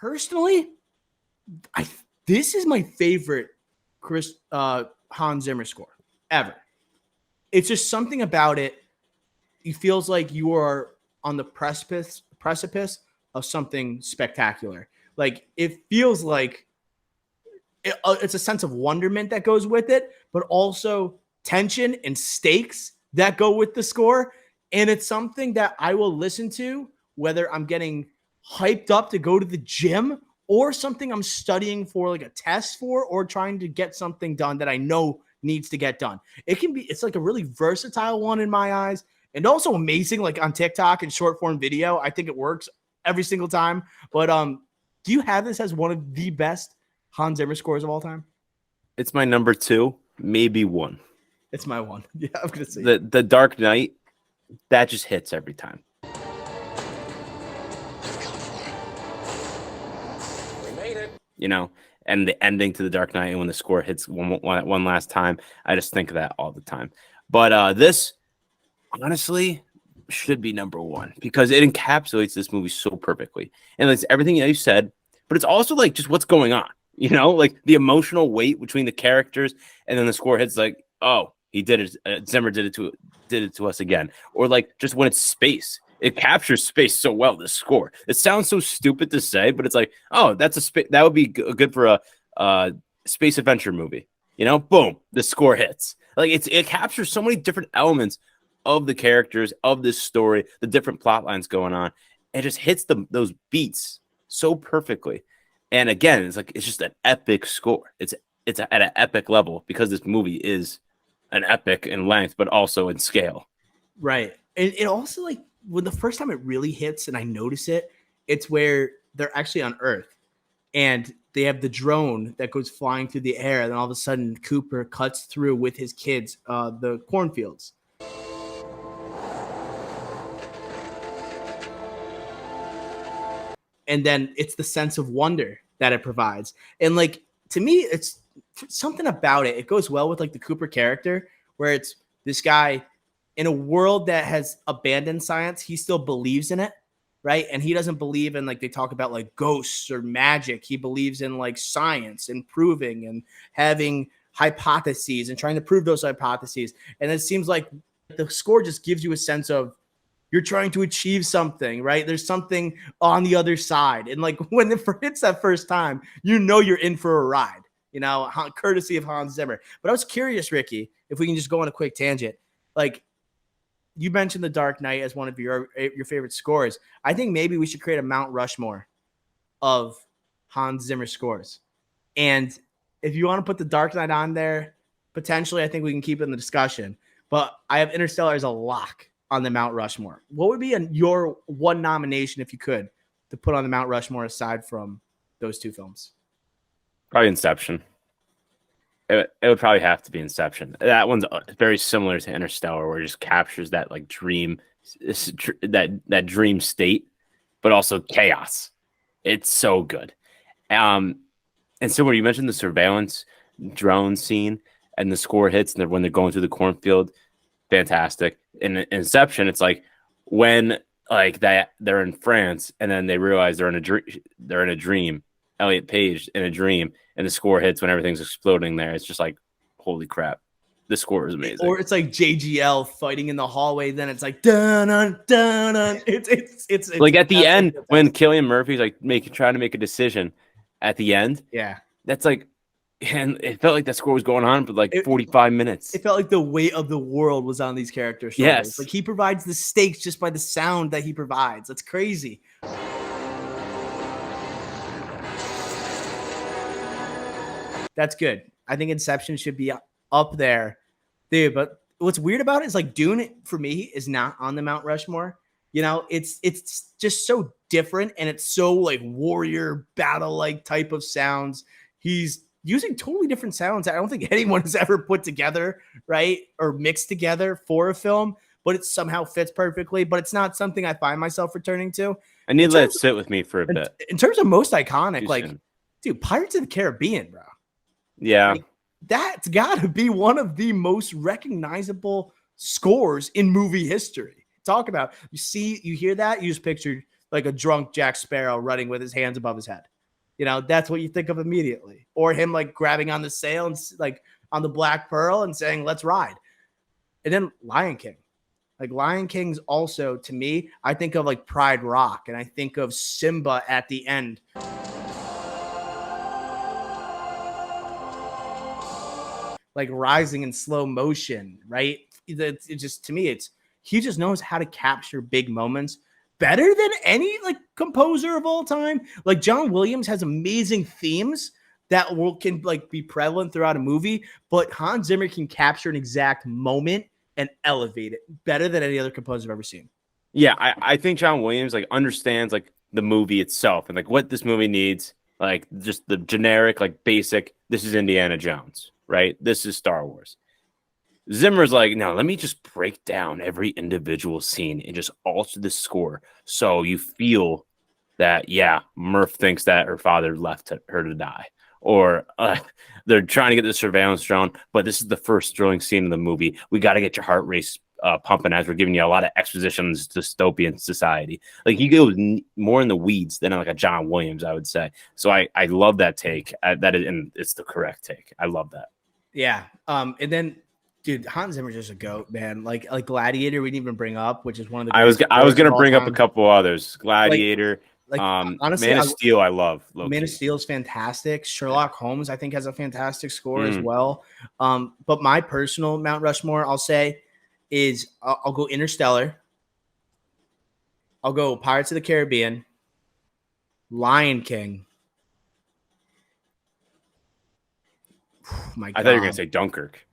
personally, this is my favorite Hans Zimmer score ever. It's just something about it. It feels like you are on the precipice of something spectacular. Like it feels like it's a sense of wonderment that goes with it, but also tension and stakes that go with the score. And it's something that I will listen to whether I'm getting hyped up to go to the gym or something I'm studying for like a test for, or trying to get something done that I know needs to get done. It's like a really versatile one in my eyes, and also amazing like on TikTok and short form video. I think it works every single time. But do you have this as one of the best Hans Zimmer scores of all time? It's my number 2, maybe 1. It's my 1. Yeah, I'm gonna say the Dark Knight, that just hits every time. We made it. You know, and the ending to the Dark Knight, and when the score hits one last time, I just think of that all the time. But this honestly should be number 1 because it encapsulates this movie so perfectly, and it's everything that you said, but it's also like just what's going on. You know, like the emotional weight between the characters, and then the score hits like, oh, he did it. Zimmer did it to us again. Or like just when it's space, it captures space so well. This score, it sounds so stupid to say, but it's like, oh, that's a space that would be good for a space adventure movie. You know, boom, the score hits. Like it captures so many different elements of the characters of this story, the different plot lines going on. It just hits those beats so perfectly. And again, it's just an epic score. It's at an epic level because this movie is an epic in length, but also in scale. Right. And it also, like, when the first time it really hits and I notice it, it's where they're actually on Earth and they have the drone that goes flying through the air. And then all of a sudden Cooper cuts through with his kids, the cornfields. And then it's the sense of wonder that it provides. And like, to me, it's something about it. It goes well with like the Cooper character, where it's this guy in a world that has abandoned science. He still believes in it. Right. And he doesn't believe in, like, they talk about like ghosts or magic. He believes in like science and proving and having hypotheses and trying to prove those hypotheses. And it seems like the score just gives you a sense of, you're trying to achieve something, right? There's something on the other side. And like when it hits that first time, you know you're in for a ride, you know, courtesy of Hans Zimmer. But I was curious, Ricky, if we can just go on a quick tangent. Like, you mentioned The Dark Knight as one of your favorite scores. I think maybe we should create a Mount Rushmore of Hans Zimmer scores. And if you want to put The Dark Knight on there, potentially I think we can keep it in the discussion. But I have Interstellar as a lock on the Mount Rushmore. What would be your one nomination, if you could, to put on the Mount Rushmore aside from those two films? Probably Inception. It would probably have to be Inception. That one's very similar to Interstellar, where it just captures that like dream, that dream state, but also chaos. It's so good. And so when you mentioned the surveillance drone scene and the score hits, and when they're going through the cornfield, fantastic. In Inception, it's like when like that they're in France and then they realize they're in a dream. Elliot Page in a dream, and the score hits when everything's exploding there. It's just like, holy crap, the score is amazing. Or it's like JGL fighting in the hallway. Then it's like dun dun dun dun. It's like at the end when Cillian Murphy's like trying to make a decision at the end. Yeah, that's like. And it felt like that score was going on for like 45 minutes. It felt like the weight of the world was on these characters' shoulders. Yes. Like, he provides the stakes just by the sound that he provides. That's crazy. That's good. I think Inception should be up there. Dude, but what's weird about it is like Dune, for me, is not on the Mount Rushmore. You know, it's just so different, and it's so like warrior battle-like type of sounds. He's using totally different sounds I don't think anyone has ever put together, right? Or mixed together for a film, but it somehow fits perfectly. But it's not something I find myself returning to. I need to let it sit with me for a bit. In terms of most iconic, dude, Pirates of the Caribbean, bro. Yeah. Like, that's got to be one of the most recognizable scores in movie history. Talk about, you hear that, you just picture like a drunk Jack Sparrow running with his hands above his head. You know, that's what you think of immediately. Or him like grabbing on the sail and like on the Black Pearl and saying, let's ride. And then Lion King. Like Lion King's also, to me, I think of like Pride Rock, and I think of Simba at the end. Like rising in slow motion, right? It just, to me, he just knows how to capture big moments better than any like composer of all time. Like John Williams has amazing themes that can like be prevalent throughout a movie, but Hans Zimmer can capture an exact moment and elevate it better than any other composer I've ever seen. Yeah, I think John Williams like understands like the movie itself and like what this movie needs, like just the generic, like basic, this is Indiana Jones, right? This is Star Wars. Zimmer's like, no, let me just break down every individual scene and just alter the score so you feel that, yeah, Murph thinks that her father left her to die. Or they're trying to get the surveillance drone, but this is the first thrilling scene in the movie. We got to get your heart rate pumping as we're giving you a lot of exposition on this dystopian society. Like he goes more in the weeds than like a John Williams, I would say. So I love that take. And it's the correct take. I love that. Yeah. And then, dude, Hans Zimmer's just a goat, man. Like Gladiator, we didn't even bring up, which is one of the. I was gonna bring up a couple others. Gladiator. Honestly, Man of Steel, I love. Man of Steel is fantastic. Sherlock Holmes, I think, has a fantastic score as well. But my personal Mount Rushmore, I'll say, is I'll go Interstellar. I'll go Pirates of the Caribbean, Lion King. My God. I thought you were gonna say Dunkirk.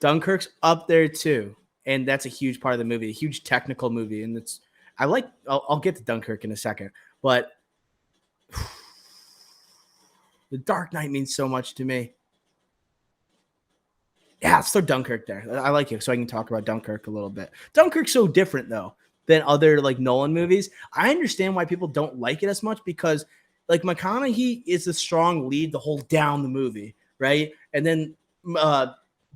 Dunkirk's up there too, and that's a huge part of the movie, a huge technical movie, and I'll get to Dunkirk in a second, but The Dark Knight means so much to me. Yeah, let's throw Dunkirk there. I like it, so I can talk about Dunkirk a little bit. Dunkirk's so different though than other like Nolan movies. I understand why people don't like it as much because like McConaughey is a strong lead to hold down the movie, right? And then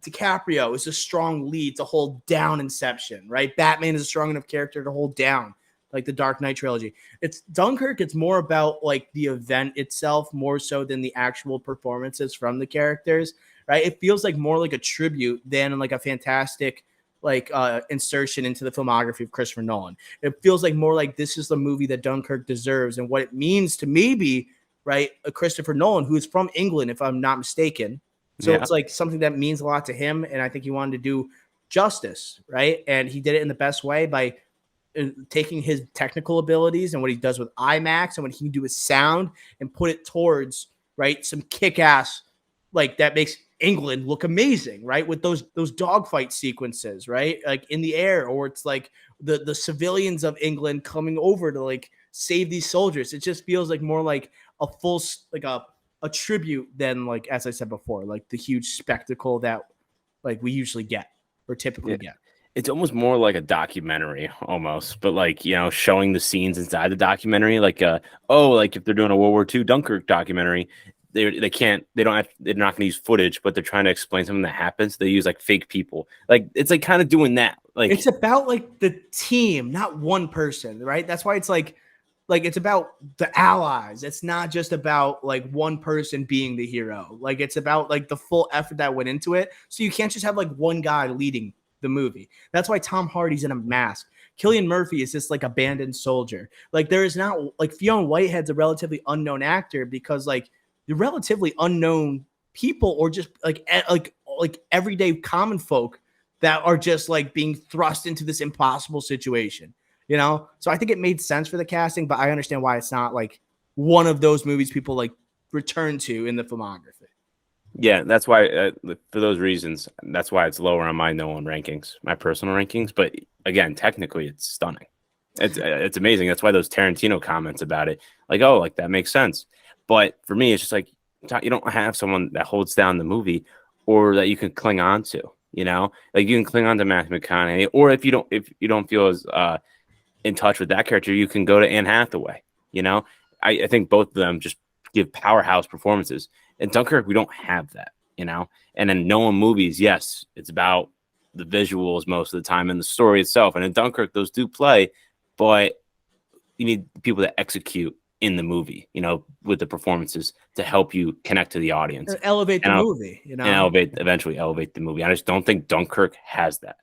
DiCaprio is a strong lead to hold down Inception, right? Batman is a strong enough character to hold down like the Dark Knight trilogy. It's Dunkirk. It's more about like the event itself more so than the actual performances from the characters, right? It feels like more like a tribute than like a fantastic like insertion into the filmography of Christopher Nolan. It feels like more like this is the movie that Dunkirk deserves and what it means to maybe, right, a Christopher Nolan who is from England, if I'm not mistaken. So It's like something that means a lot to him, and I think he wanted to do justice, right? And he did it in the best way by taking his technical abilities and what he does with IMAX and what he can do with sound and put it towards, right, some kick-ass, like that makes England look amazing, right? With those dogfight sequences, right? Like in the air, or it's like the civilians of England coming over to like save these soldiers. It just feels like more like a full, like a tribute than like, as I said before, like the huge spectacle that like we usually get or typically get. It's almost more like a documentary almost, but like, you know, showing the scenes inside the documentary, like, like if they're doing a World War II Dunkirk documentary, they're not going to use footage, but they're trying to explain something that happens. They use like fake people. Like, it's like kind of doing that. Like it's about like the team, not one person, right? That's why it's like it's about the allies. It's not just about like one person being the hero. Like it's about like the full effort that went into it. So you can't just have like one guy leading the movie. That's why Tom Hardy's in a mask. Cillian Murphy is just like abandoned soldier. Like there is not like Fionn Whitehead's a relatively unknown actor because like the relatively unknown people or just like everyday common folk that are just like being thrust into this impossible situation. You know, so I think it made sense for the casting, but I understand why it's not like one of those movies people like return to in the filmography. Yeah, that's why for those reasons, that's why it's lower on my Nolan rankings, my personal rankings. But again, technically, it's stunning. It's amazing. That's why those Tarantino comments about it, like, oh, like that makes sense. But for me, it's just like you don't have someone that holds down the movie or that you can cling on to. You know, like you can cling on to Matthew McConaughey, or if you don't feel as in touch with that character, you can go to Anne Hathaway. You know, I think both of them just give powerhouse performances. In Dunkirk, we don't have that, you know. And in Nolan movies, yes, it's about the visuals most of the time and the story itself. And in Dunkirk, those do play, but people to execute in the movie, with the performances to help you connect to the audience, elevate the movie, and eventually elevate the movie. I just don't think Dunkirk has that.